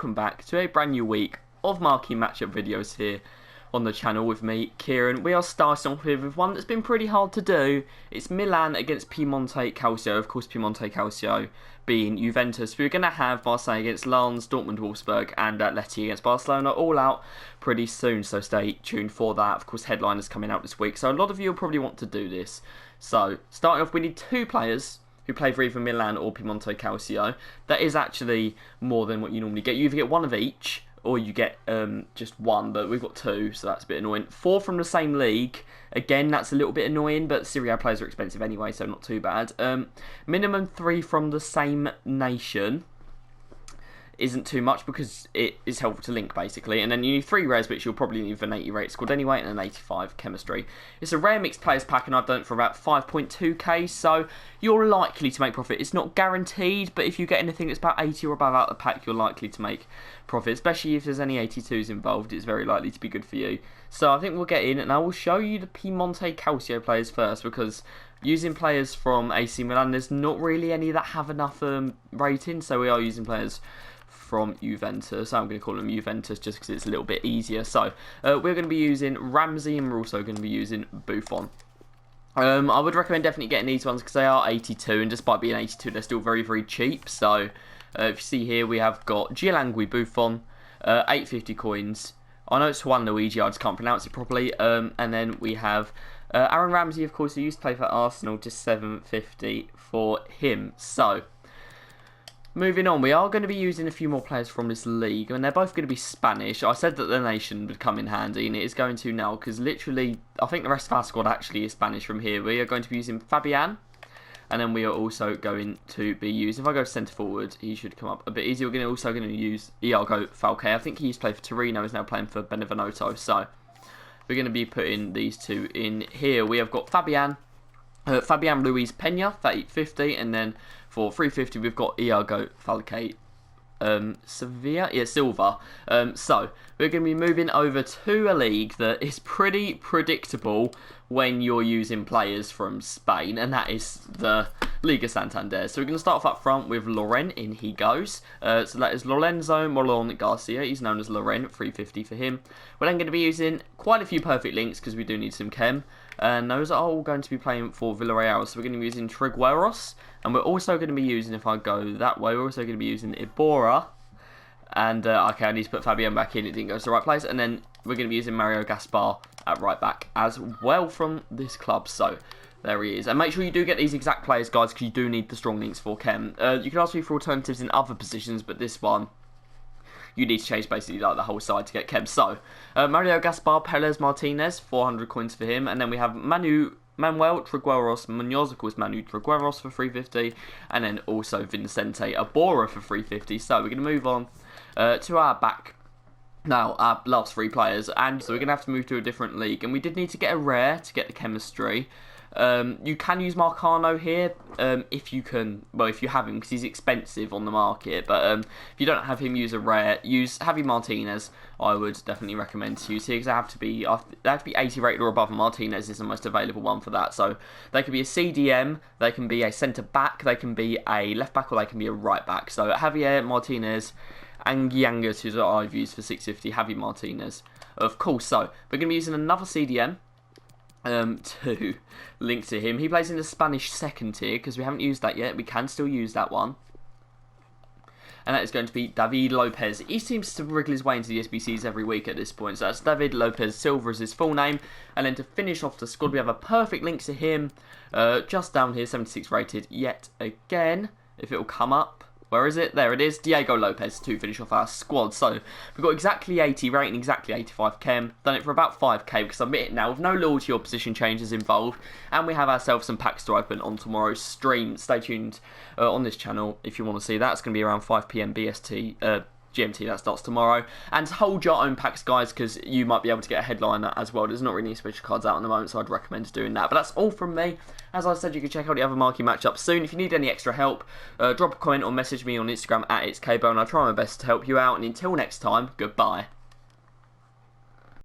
welcome back to a brand new week of Marquee matchup videos here on the channel with me, Kieran. We are starting off with one that's been pretty hard to do. It's Milan against Piemonte Calcio. Of course, Piemonte Calcio being Juventus. We're going to have Barca against Lens, Dortmund, Wolfsburg, and Atleti against Barcelona all out pretty soon, so stay tuned for that. Of course, headliners coming out this week, so a lot of you will probably want to do this. So, starting off, we need two players who play for either Milan or Piemonte Calcio. That is actually more than what you normally get. You either get one of each, or you get just one, but we've got two, so that's a bit annoying. 4 from the same league. Again, that's a little bit annoying, but Serie A players are expensive anyway, so not too bad. Minimum 3 from the same nation isn't too much because it is helpful to link, basically. And then you need 3 rares, which you'll probably need for an 80 rate squad anyway, and an 85 chemistry. It's a rare mixed players pack, and I've done it for about 5.2k, so you're likely to make profit. It's not guaranteed, but if you get anything that's about 80 or above out of the pack, you're likely to make profit, especially if there's any 82s involved. It's very likely to be good for you. So I think we'll get in, and I will show you the Piemonte Calcio players first, because using players from AC Milan, there's not really any that have enough rating, so we are using players from Juventus. I'm going to call them Juventus just because it's a little bit easier. So we're going to be using Ramsey, and we're also going to be using Buffon. I would recommend definitely getting these ones because they are 82, and despite being 82, they're still very, very cheap. So if you see here, we have got Gianluigi Buffon, 850 coins. I know it's Juan Luigi, I just can't pronounce it properly. And then we have Aaron Ramsey, of course, who used to play for Arsenal, just 750 for him. So moving on, we are going to be using a few more players from this league, and they're both going to be Spanish. I said that the nation would come in handy, and it is going to now, because literally, I think the rest of our squad actually is Spanish from here. We are going to be using Fabian, and then we are also going to be using, if I go centre forward, he should come up a bit easier. We're also going to use Iago Falque. I think he used to play for Torino, is now playing for Benevento, so we're going to be putting these two in here. We have got Fabian Luis Peña for 850, and then for 350 we've got Iago Falque Silva. So we're going to be moving over to a league that is pretty predictable when you're using players from Spain, and that is the Liga Santander. So we're going to start off up front with Loren. In he goes. So that is Lorenzo Molon Garcia. He's known as Loren, 350 for him. We're then going to be using quite a few perfect links because we do need some chem. And those are all going to be playing for Villarreal. So we're going to be using Trigueros. And we're also going to be using, if I go that way, we're also going to be using Iborra. And, okay, I need to put Fabian back in. It didn't go to the right place. And then we're going to be using Mario Gaspar at right back as well from this club. So there he is. And make sure you do get these exact players, guys, because you do need the strong links for chem. You can ask me for alternatives in other positions, but this one, you need to change basically like the whole side to get chem. So, Mario Gaspar Perez Martinez, 400 coins for him. And then we have Manuel Trigueros Munoz, of course, Manu Trigueros for 350. And then also Vicente Iborra for 350. So, we're going to move on to our back. Now, our last 3 players. And so, we're going to have to move to a different league. And we did need to get a rare to get the chemistry. You can use Marcano here if you can, well, if you have him, because he's expensive on the market. But if you don't have him, use a rare. Use Javi Martinez. I would definitely recommend to use here because they have to be 80 rated or above. And Martinez is the most available one for that. So they can be a CDM, they can be a centre back, they can be a left back, or they can be a right back. So Javier Martinez and Yangas, who's what I've used for 650. Javi Martinez, of course. So we're going to be using another CDM. To link to him. He plays in the Spanish second tier because we haven't used that yet. We can still use that one. And that is going to be David Lopez. He seems to wriggle his way into the SBCs every week at this point. So that's David Lopez Silva is his full name. And then to finish off the squad, we have a perfect link to him. Just down here, 76 rated yet again. If it will come up. Where is it? There it is. Diego Lopez to finish off our squad. So we've got exactly 80 rating, exactly 85 chem. Done it for about 5k because I admit it now with no loyalty or position changes involved. And we have ourselves some packs to open on tomorrow's stream. Stay tuned on this channel if you want to see that. It's going to be around 5 PM BST. GMT, that starts tomorrow. And hold your own packs, guys, because you might be able to get a headliner as well. There's not really any special cards out at the moment, so I'd recommend doing that. But that's all from me. As I said, you can check out the other Marquee matchups soon. If you need any extra help, drop a comment or message me on Instagram at @itskbo, and I'll try my best to help you out. And until next time, goodbye.